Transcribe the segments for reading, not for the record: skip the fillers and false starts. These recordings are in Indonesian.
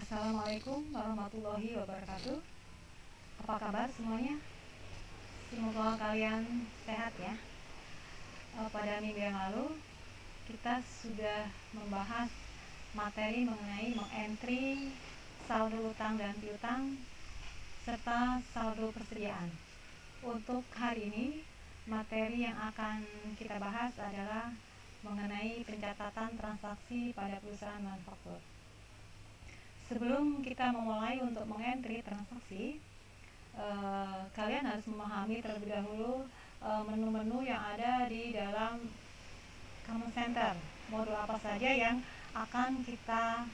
Assalamualaikum warahmatullahi wabarakatuh. Apa kabar semuanya? Semoga kalian sehat ya. Pada minggu yang lalu kita sudah membahas materi mengenai mengentry saldo utang dan piutang serta saldo persediaan. Untuk hari ini materi yang akan kita bahas adalah mengenai pencatatan transaksi pada perusahaan manufaktur. Sebelum kita memulai untuk mengentry transaksi, kalian harus memahami terlebih dahulu menu-menu yang ada di dalam Command Center. Modul apa saja yang akan kita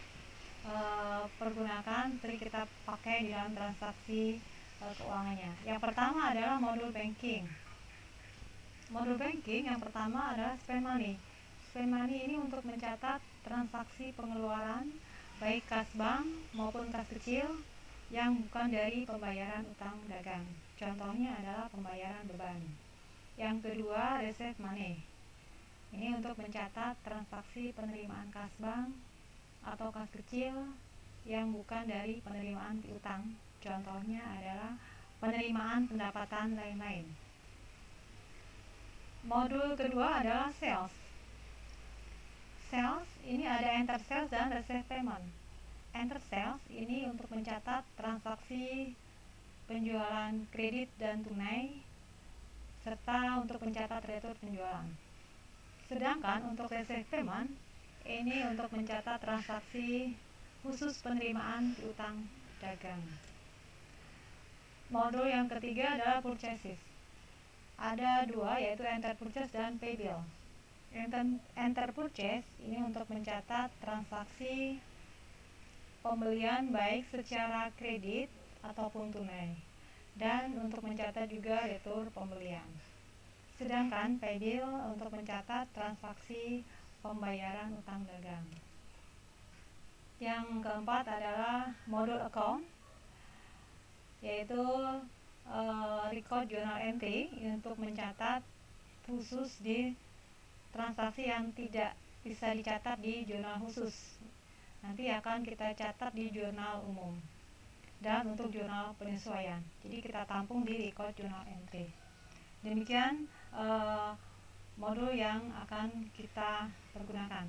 pergunakan, kita pakai di dalam transaksi keuangannya. Yang pertama adalah modul banking. Modul banking yang pertama adalah spend money. Spend money ini untuk mencatat transaksi pengeluaran baik kas bank maupun kas kecil yang bukan dari pembayaran utang dagang. Contohnya adalah pembayaran beban. Yang kedua, receive money. Ini untuk mencatat transaksi penerimaan kas bank atau kas kecil yang bukan dari penerimaan piutang. Contohnya adalah penerimaan pendapatan lain-lain. Modul kedua adalah sales. Sales ini ada enter sales dan receive payment. Enter sales ini untuk mencatat transaksi penjualan kredit dan tunai serta untuk mencatat retur penjualan. Sedangkan untuk receive payment ini untuk mencatat transaksi khusus penerimaan piutang dagang. Modul yang ketiga adalah purchases. Ada dua, yaitu enter purchase dan pay bill. Enter purchase ini untuk mencatat transaksi pembelian baik secara kredit ataupun tunai, dan untuk mencatat juga retur pembelian. Sedangkan pay bill untuk mencatat transaksi pembayaran utang dagang. Yang keempat adalah modul account, yaitu record journal entry untuk mencatat khusus di transaksi yang tidak bisa dicatat di jurnal khusus. Nanti akan kita catat di jurnal umum dan untuk jurnal penyesuaian. Jadi kita tampung di record journal entry. Demikian modul yang akan kita pergunakan.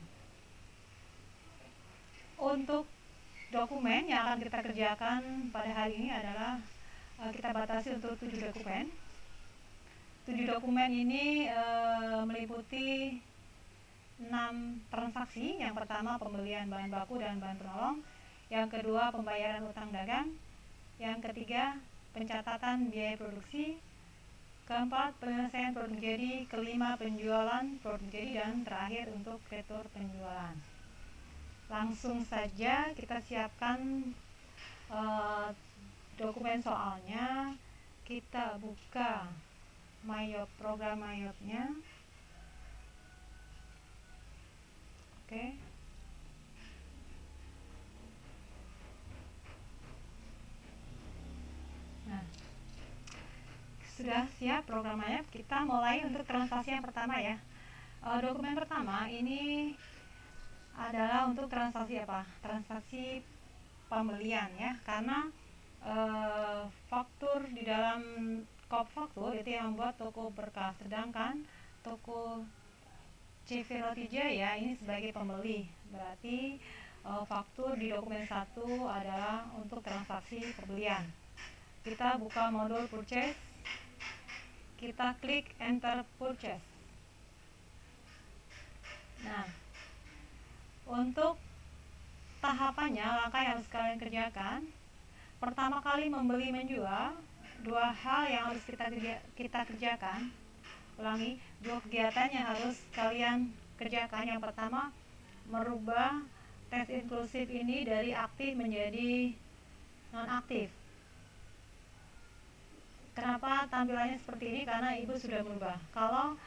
Untuk dokumen yang akan kita kerjakan pada hari ini adalah kita batasi untuk 7 dokumen. 7 dokumen ini meliputi 6 transaksi. Yang pertama pembelian bahan baku dan bahan penolong, yang kedua pembayaran utang dagang, yang ketiga pencatatan biaya produksi, keempat penyelesaian produk jadi, kelima penjualan produk jadi, dan terakhir untuk retur penjualan. Langsung saja kita siapkan dokumen soalnya. Kita buka program MyYop-nya. Oke. Nah, sudah siap program MyYop. Kita mulai untuk transaksi yang pertama ya. Dokumen pertama ini adalah untuk transaksi apa? Transaksi pembelian ya, karena faktur di dalam kop faktur itu yang membuat toko berkah, sedangkan toko CV Roti Jaya ini sebagai pembeli. Berarti faktur di dokumen 1 adalah untuk transaksi pembelian. Kita buka modul purchase, kita klik enter purchase. Nah, untuk tahapannya, langkah yang harus kalian kerjakan, pertama kali membeli menjual, dua hal yang harus kita kerjakan. Ulangi, dua kegiatan yang harus kalian kerjakan. Yang pertama, merubah tes inklusif ini dari aktif menjadi non-aktif. Kenapa tampilannya seperti ini? Karena ibu sudah merubah. Kalau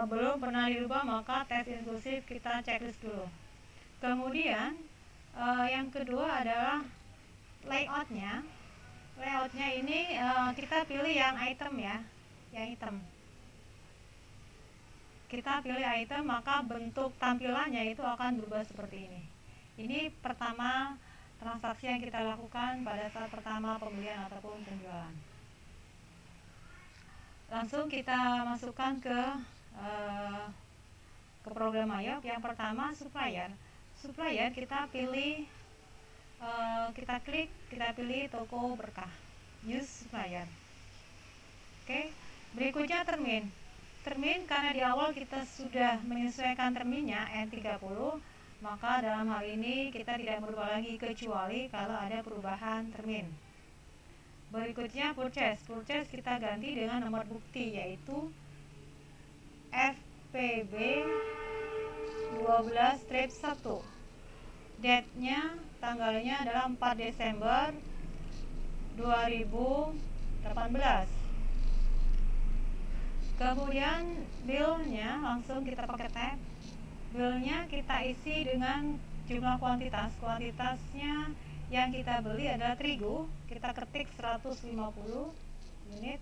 belum pernah dirubah, maka tes inklusif kita checklist dulu. Kemudian yang kedua adalah layoutnya. Layoutnya ini kita pilih yang item ya, yang item. Kita pilih item, maka bentuk tampilannya itu akan berubah seperti ini. Ini pertama transaksi yang kita lakukan pada saat pertama pembelian ataupun penjualan. Langsung kita masukkan ke program Mayop. Yang pertama supplier. Supplier kita pilih, kita klik, kita pilih toko berkah, use supplier. Oke, berikutnya termin. Termin karena di awal kita sudah menyesuaikan terminnya N30, maka dalam hal ini kita tidak merubah lagi kecuali kalau ada perubahan termin. Berikutnya purchase. Purchase kita ganti dengan nomor bukti yaitu FPB 12-1. Date-nya, tanggalnya adalah 4 Desember 2018. Kemudian bill-nya langsung kita pakai tab. Bill-nya kita isi dengan jumlah kuantitas. Kuantitasnya yang kita beli adalah terigu. Kita ketik 150 unit.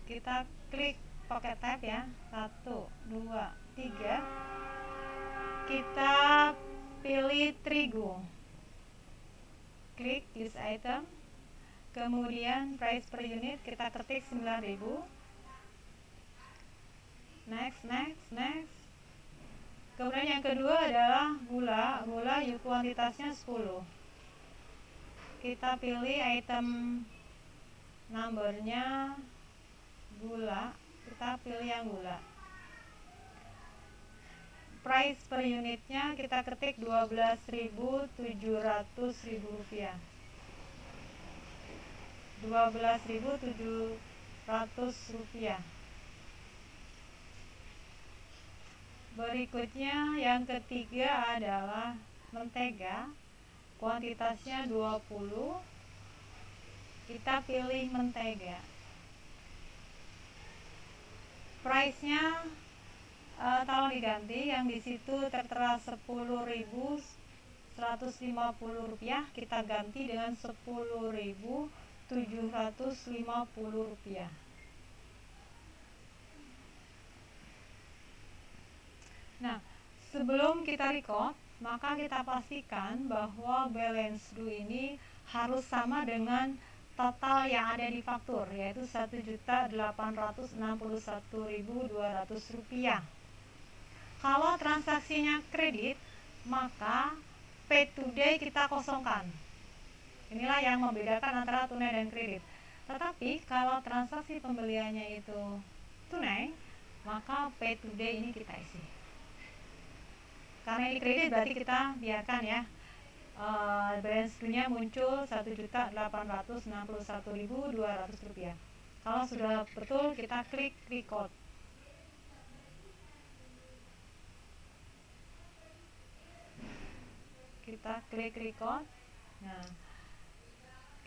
Kita klik pakai tab ya. 1, 2, 3. Kita pilih terigu. Klik use item. Kemudian price per unit kita ketik 9.000. Next. Kemudian yang kedua adalah gula. Gula kuantitasnya 10. Kita pilih item numbernya gula. Kita pilih yang gula. Price per unitnya kita ketik 12.700 rupiah. 12.700 rupiah. Berikutnya yang ketiga adalah mentega. Kuantitasnya 20. Kita pilih mentega. Price-nya tolong diganti, yang di situ tertera 10.150 rupiah, kita ganti dengan 10.750 rupiah. Nah, sebelum kita record, maka kita pastikan bahwa balance due ini harus sama dengan total yang ada di faktur, yaitu 1.861.200 rupiah. Kalau transaksinya kredit, maka pay today kita kosongkan. Inilah yang membedakan antara tunai dan kredit. Tetapi kalau transaksi pembeliannya itu tunai, maka pay today ini kita isi. Karena ini kredit berarti kita biarkan ya, balance due-nya muncul 1.861.200 rupiah. Kalau sudah betul, kita klik record. Kita klik record. Nah,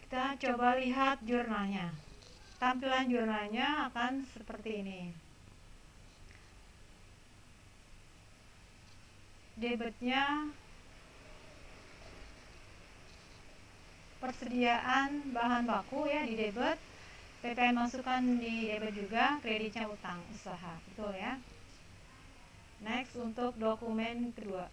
kita coba lihat jurnalnya. Tampilan jurnalnya akan seperti ini. Debitnya persediaan bahan baku ya di debit, PPN masukan di debit juga, kreditnya utang usaha, betul ya. Next, untuk dokumen kedua.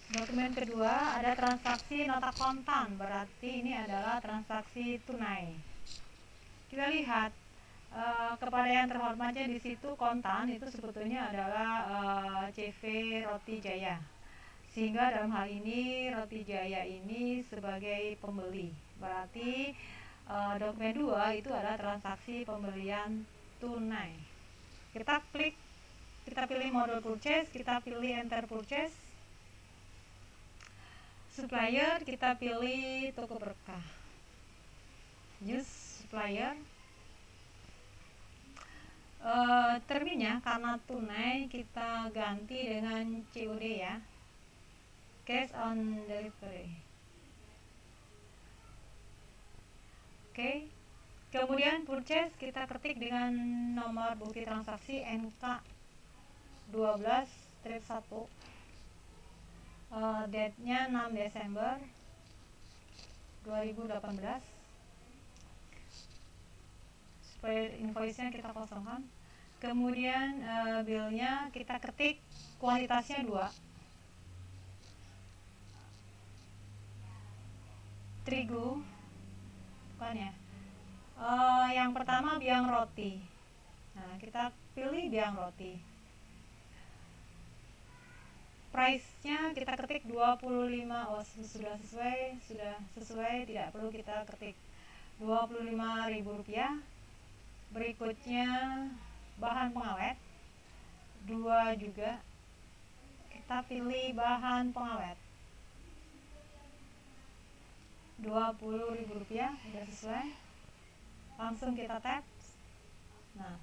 Dokumen kedua ada transaksi nota kontan, berarti ini adalah transaksi tunai. Kita lihat kepada yang terhormatnya di situ kontan itu sebetulnya adalah CV Roti Jaya, sehingga dalam hal ini Roti Jaya ini sebagai pembeli, berarti dokumen 2 itu adalah transaksi pembelian tunai. Kita klik, kita pilih model purchase, kita pilih enter purchase. Supplier kita pilih toko berkah, use supplier. Terminnya karena tunai kita ganti dengan COD ya, cash on delivery. Oke. Kemudian purchase kita ketik dengan nomor bukti transaksi NK 12-1. Date-nya 6 Desember 2018. Supaya invoice-nya kita kosongkan. Kemudian bill-nya kita ketik kuantitasnya 2. terigu, bukan ya. Yang pertama biang roti. Nah, kita pilih biang roti. Price-nya kita ketik 25. Oh, sudah sesuai, tidak perlu kita ketik. Rp25.000. Berikutnya bahan pengawet 2 juga. Kita pilih bahan pengawet Rp20.000, sudah sesuai. Langsung kita tap. Nah,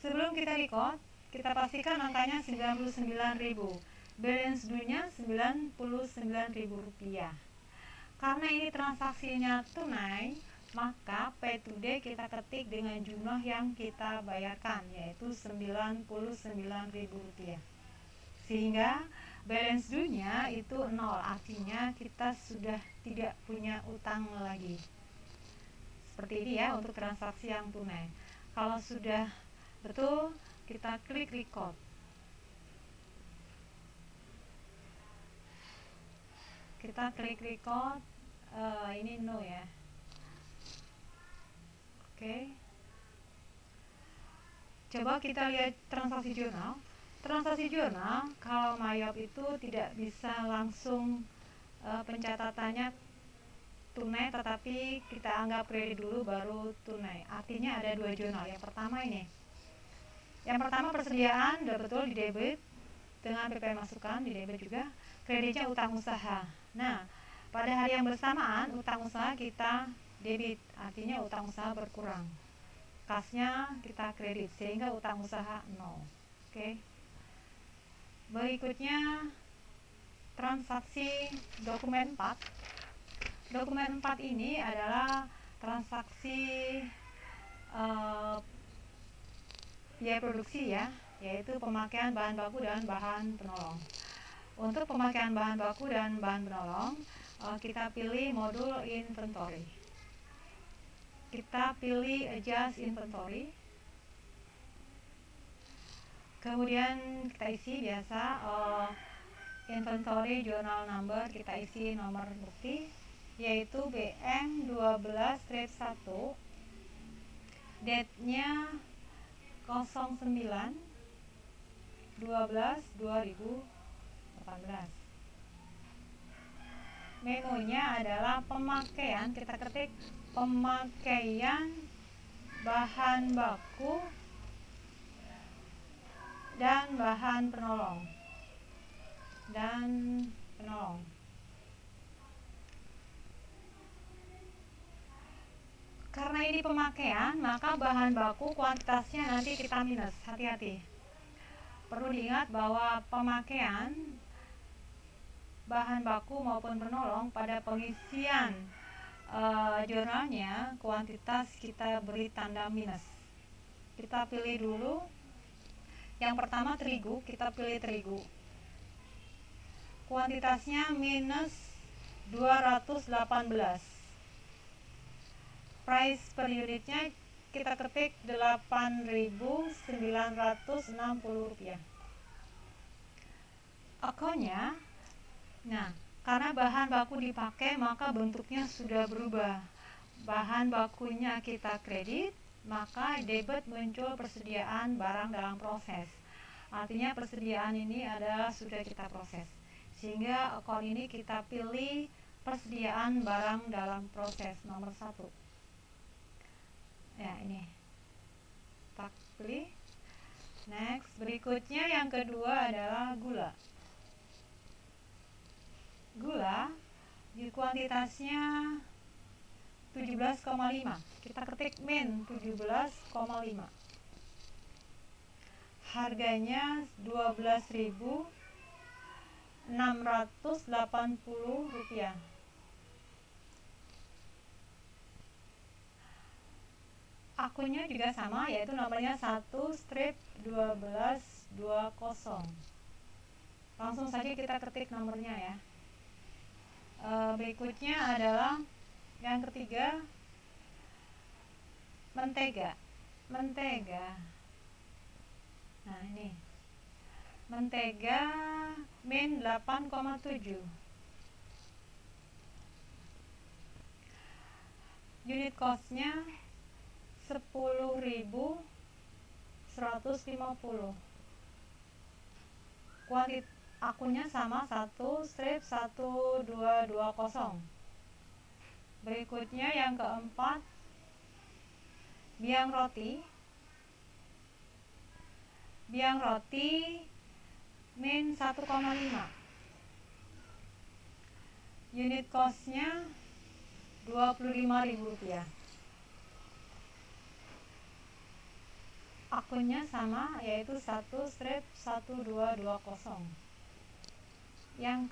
sebelum kita record, kita pastikan angkanya 99.000. Balance due-nya Rp99.000. Karena ini transaksinya tunai, maka pay today kita ketik dengan jumlah yang kita bayarkan, yaitu Rp99.000. Sehingga balance due-nya itu 0, artinya kita sudah tidak punya utang lagi. Seperti ini ya untuk transaksi yang tunai. Kalau sudah betul, kita klik record. Kita klik record. Ini no ya. Oke. Coba kita lihat transaksi jurnal. Transaksi jurnal kalau Mayop itu tidak bisa langsung pencatatannya tunai, tetapi kita anggap kredit dulu baru tunai. Artinya ada 2 jurnal. Yang pertama ini. Yang pertama persediaan udah betul di debit dengan PP masukan, di debit juga. Kreditnya utang usaha. Nah, pada hari yang bersamaan utang usaha kita debit, artinya utang usaha berkurang. Kasnya kita kredit sehingga utang usaha 0. Oke. Berikutnya transaksi dokumen 4. Dokumen 4 ini adalah transaksi biaya produksi ya, yaitu pemakaian bahan baku dan bahan penolong. Untuk pemakaian bahan baku dan bahan penolong, kita pilih modul inventory. Kita pilih adjust inventory. Kemudian kita isi biasa inventory journal number, kita isi nomor bukti, yaitu BM12-1, date-nya 09/12/2018. Menunya adalah pemakaian, kita ketik pemakaian bahan baku dan bahan penolong. Karena ini pemakaian, maka bahan baku kuantitasnya nanti kita minus. Hati-hati. Perlu diingat bahwa pemakaian bahan baku maupun penolong pada pengisian jurnalnya kuantitas kita beri tanda minus. Kita pilih dulu yang pertama terigu, kita pilih terigu. Kuantitasnya minus 218. Price per unitnya kita ketik Rp8.960. Akunnya, nah karena bahan baku dipakai maka bentuknya sudah berubah. Bahan bakunya kita kredit, maka debit muncul persediaan barang dalam proses. Artinya persediaan ini adalah sudah kita proses. Sehingga akun ini kita pilih persediaan barang dalam proses nomor 1. Ya, ini. Tak pilih. Next, berikutnya yang kedua adalah gula. Gula di kuantitasnya 17,5. Kita ketik min 17,5. Harganya Rp12.680. Akunnya juga sama, yaitu nomornya 1/1220. Langsung saja kita ketik nomornya ya. Berikutnya adalah yang ketiga, mentega. Nah ini mentega min 8,7. unit costnya 10.150. Akunnya sama 1/1220. Berikutnya yang keempat, biang roti min 1,5. Unit costnya Rp25.000. Akunnya sama, yaitu 1/1220. Yang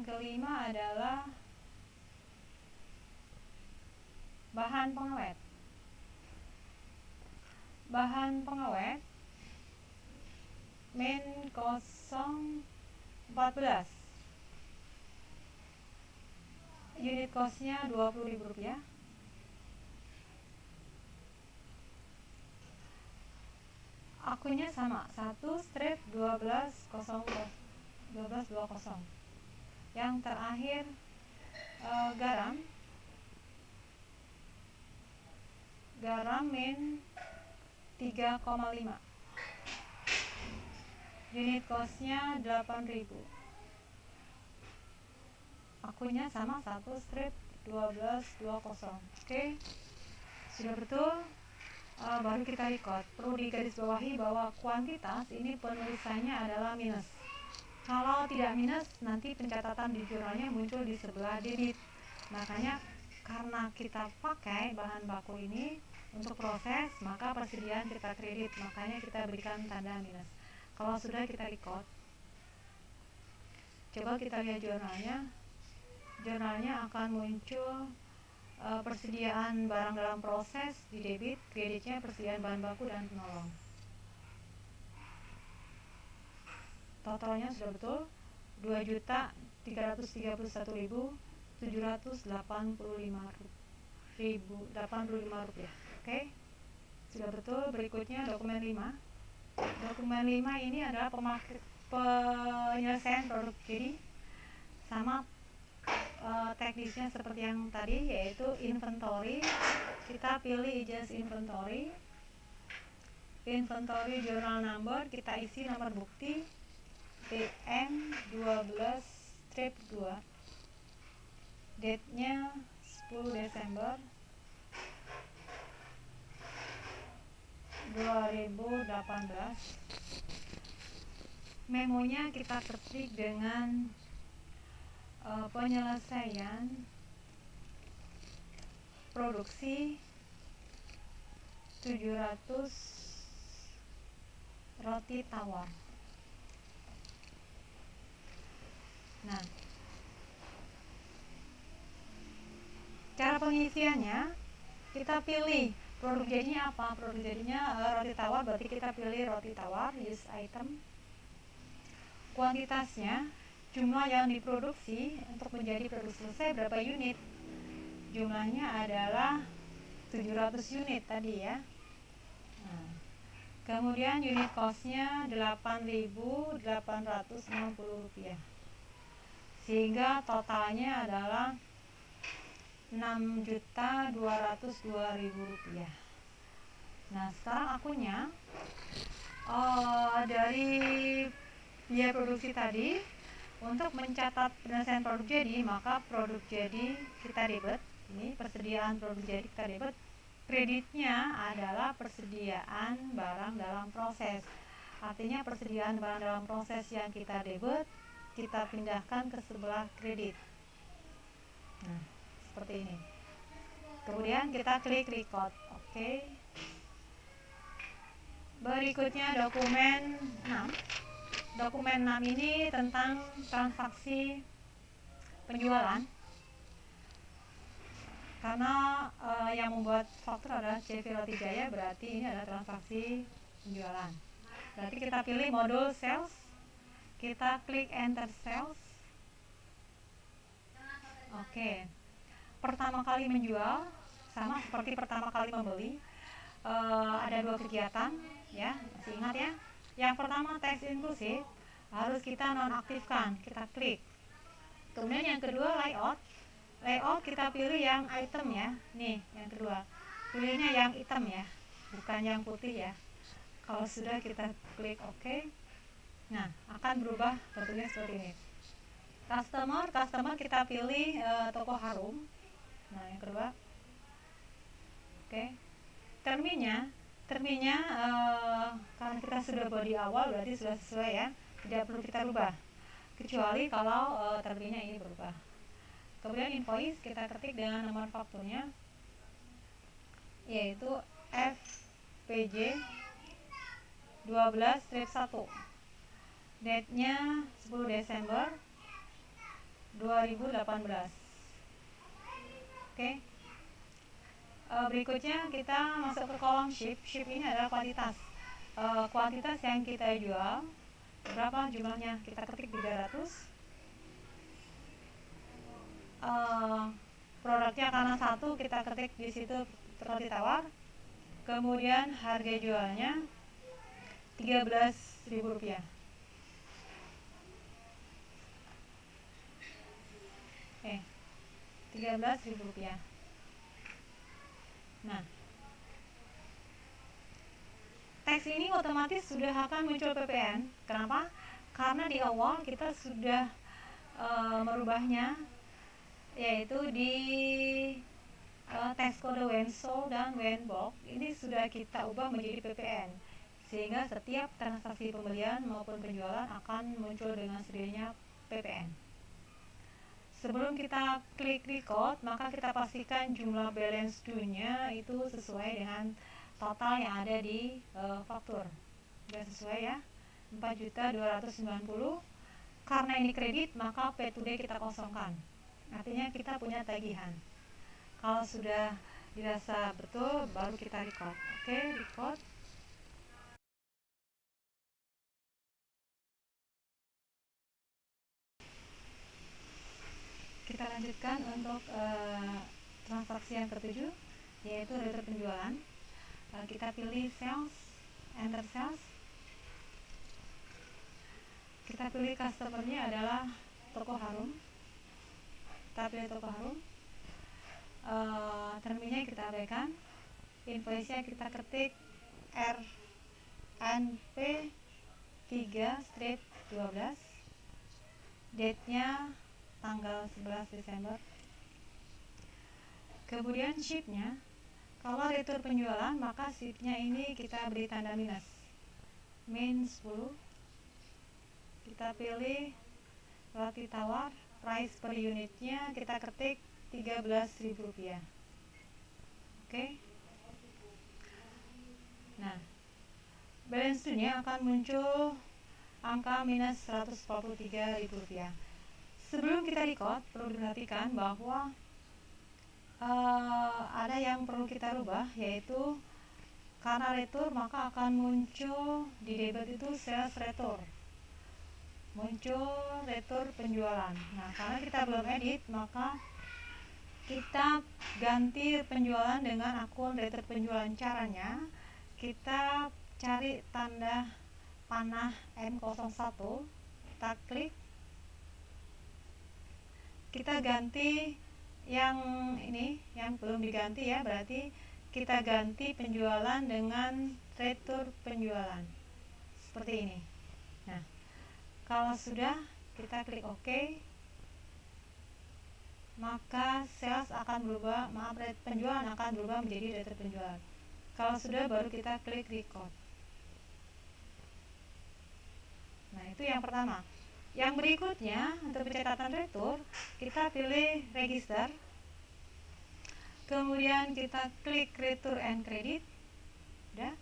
kelima adalah bahan pengawet min 014. Unit costnya Rp20.000. Akunnya sama, 1/1220. Yang terakhir, garam min 3,5. Unit costnya Rp8.000. Akunnya sama, 1/1220. Oke, sudah betul. Baru kita record. Perlu digarisbawahi bahwa kuantitas ini penulisannya adalah minus. Kalau tidak minus, nanti pencatatan di jurnalnya muncul di sebelah debit. Makanya karena kita pakai bahan baku ini untuk proses, maka persediaan kita kredit, makanya kita berikan tanda minus. Kalau sudah kita record, coba kita lihat jurnalnya akan muncul persediaan barang dalam proses di debit, kreditnya persediaan bahan baku dan penolong. Totalnya sudah betul, Rp2.331.785. Oke, sudah betul. Berikutnya dokumen 5. Dokumen 5 ini adalah penyelesaian produk. Jadi sama teknisnya seperti yang tadi, yaitu inventory. Kita pilih just inventory journal number, kita isi nomor bukti PM12-2, date-nya 10 Desember 2018. Memonya kita ketik dengan penyelesaian produksi 700 roti tawar. Nah, cara pengisiannya, kita pilih produk jadinya apa. Produk jadinya roti tawar, berarti kita pilih roti tawar, use item. Kuantitasnya, jumlah yang diproduksi untuk menjadi produk selesai berapa unit. Jumlahnya adalah 700 unit tadi ya. Nah, kemudian unit costnya Rp8.860, sehingga totalnya adalah Rp6.202.000. Nah, sekarang akunnya dari biaya produksi tadi, untuk mencatat penyelesaian produk jadi, maka produk jadi kita debit. Ini persediaan produk jadi kita debit. Kreditnya adalah persediaan barang dalam proses. Artinya persediaan barang dalam proses yang kita debit, kita pindahkan ke sebelah kredit. Nah, seperti ini. Kemudian kita klik record. Oke. Berikutnya dokumen 6. Dokumen 6 ini tentang transaksi penjualan. Karena yang membuat faktur adalah CV Roti Jaya, berarti ini adalah transaksi penjualan. Berarti kita pilih modul sales, kita klik enter sales. Oke. Pertama kali menjual sama seperti pertama kali membeli. Ada 2 kegiatan ya, masih ingat ya. Yang pertama teks inklusif harus kita nonaktifkan, kita klik. Kemudian yang kedua layout, layout kita pilih yang item ya. Nih yang kedua, pilihnya yang hitam ya, bukan yang putih ya. Kalau sudah kita klik OK, nah akan berubah bentuknya seperti ini. Customer kita pilih toko harum. Nah yang kedua, oke. Terminnya karena kita sudah buat di awal berarti sudah sesuai ya, tidak perlu kita rubah kecuali kalau terminnya ini berubah. Kemudian invoice kita ketik dengan nomor fakturnya, yaitu FPJ 12-1, date-nya 10 Desember 2018. Oke. Berikutnya kita masuk ke kolom ship. Ship ini adalah kuantitas. Kuantitas yang kita jual berapa jumlahnya, kita ketik 300. Produknya karena satu, kita ketik di situ roti tawar. Kemudian harga jualnya Rp13.000. Rp13.000. Nah, teks ini otomatis sudah akan muncul PPN. Kenapa? Karena di awal kita sudah merubahnya, yaitu di teks kode WENSO dan WENBOX ini sudah kita ubah menjadi PPN, sehingga setiap transaksi pembelian maupun penjualan akan muncul dengan sendirinya PPN. Sebelum kita klik record, maka kita pastikan jumlah balance due-nya itu sesuai dengan total yang ada di faktur. Sudah sesuai ya, 4.290. Karena ini kredit, maka pay today kita kosongkan. Artinya kita punya tagihan. Kalau sudah dirasa betul, baru kita record. Oke, record. Kita lanjutkan untuk transaksi yang ketujuh, yaitu retur penjualan. Kita pilih sales, enter sales. Kita pilih customer-nya adalah toko harum. Kita pilih toko harum. Terminnya kita abaikan. Invoice-nya kita ketik RNP 3/12. Date-nya tanggal 11 Desember. Kemudian ship-nya, kalau retur penjualan maka ship-nya ini kita beri tanda minus, min 10. Kita pilih roti tawar, price per unitnya kita ketik Rp13.000. Oke. Nah, balance due-nya akan muncul angka minus Rp143.000. Sebelum kita record, perlu diperhatikan bahwa ada yang perlu kita rubah, yaitu karena retur maka akan muncul di debit itu sales retur, muncul retur penjualan. Nah, karena kita belum edit, maka kita ganti penjualan dengan akun retur penjualan. Caranya kita cari tanda panah M01, kita klik, kita ganti yang ini, yang belum diganti ya, berarti kita ganti penjualan dengan retur penjualan seperti ini. Nah, kalau sudah, kita klik OK, maka sales akan berubah, penjualan akan berubah menjadi retur penjualan. Kalau sudah, baru kita klik record. Nah, itu yang pertama. Yang berikutnya, untuk pencatatan retur, kita pilih register. Kemudian kita klik retur and credit. Udah.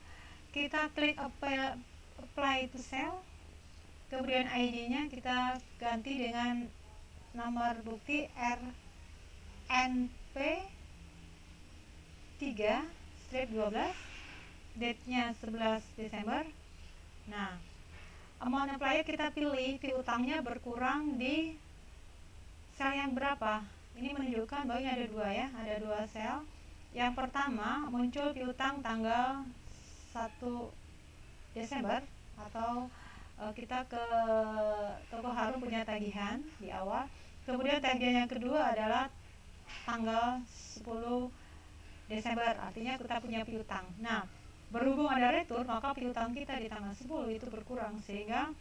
Kita klik apply to sell. Kemudian ID-nya kita ganti dengan nomor bukti RNP 3/12. Date-nya 11 Desember. Nah, amount applied kita pilih piutangnya berkurang di sel yang berapa. Ini menunjukkan bahwa ini ada dua ya, ada dua sel. Yang pertama muncul piutang tanggal 1 Desember, atau kita ke toko harum punya tagihan di awal. Kemudian tagihan yang kedua adalah tanggal 10 Desember, artinya kita punya piutang. Nah, berhubung ada retur, maka piutang kita di tanggal 10 itu berkurang, sehingga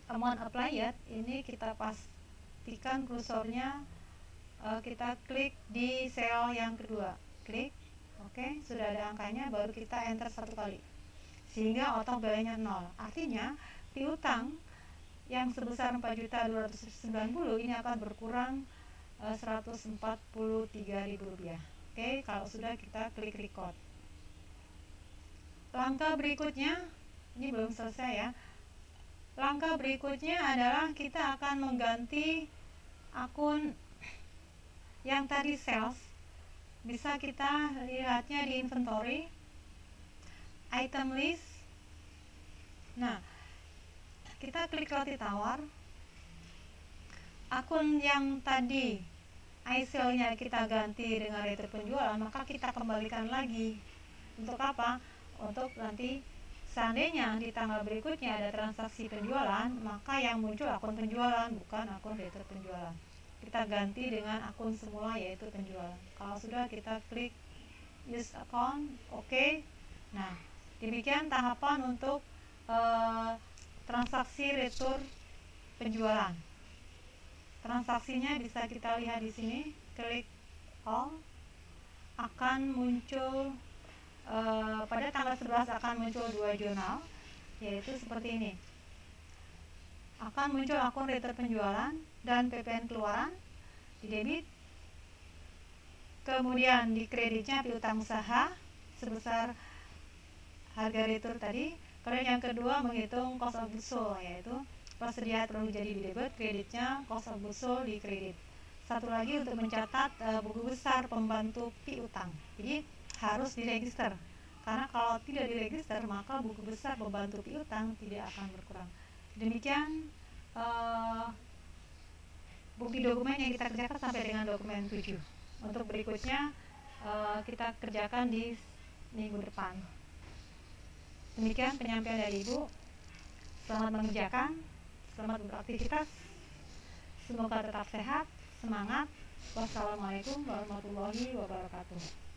amount applied ini kita pastikan kursornya kita klik di sel yang kedua, klik, oke, sudah ada angkanya, baru kita enter satu kali, sehingga auto balance-nya 0. Artinya piutang yang sebesar 4.290 ini akan berkurang Rp143.000. Oke, kalau sudah kita klik record. Langkah berikutnya, ini belum selesai ya. Langkah berikutnya adalah kita akan mengganti akun yang tadi sales. Bisa kita lihatnya di inventory, item list. Nah, kita klik roti tawar. Akun yang tadi ISIL-nya kita ganti dengan retur penjualan, maka kita kembalikan lagi. Untuk apa? Untuk nanti seandainya di tanggal berikutnya ada transaksi penjualan, maka yang muncul akun penjualan, bukan akun retur penjualan. Kita ganti dengan akun semula, yaitu penjualan. Kalau sudah, kita klik use account, oke. Nah, demikian tahapan untuk transaksi retur penjualan. Transaksinya bisa kita lihat di sini, klik all, akan muncul pada tanggal 11 akan muncul 2 jurnal, yaitu seperti ini. Akan muncul akun retur penjualan dan PPN keluaran di debit, kemudian di kreditnya piutang usaha sebesar harga retur tadi. Kemudian yang kedua menghitung cost of goods sold, yaitu persediaan produk jadi di debit, kreditnya cost of goods sold di kredit. Satu lagi untuk mencatat buku besar pembantu piutang. Jadi harus diregister, karena kalau tidak diregister maka buku besar pembantu piutang tidak akan berkurang. Demikian bukti dokumen yang kita kerjakan sampai dengan dokumen 7. Untuk berikutnya kita kerjakan di minggu depan. Demikian penyampaian dari Ibu. Selamat mengerjakan, selamat beraktivitas, semoga tetap sehat, semangat. Wassalamualaikum warahmatullahi wabarakatuh.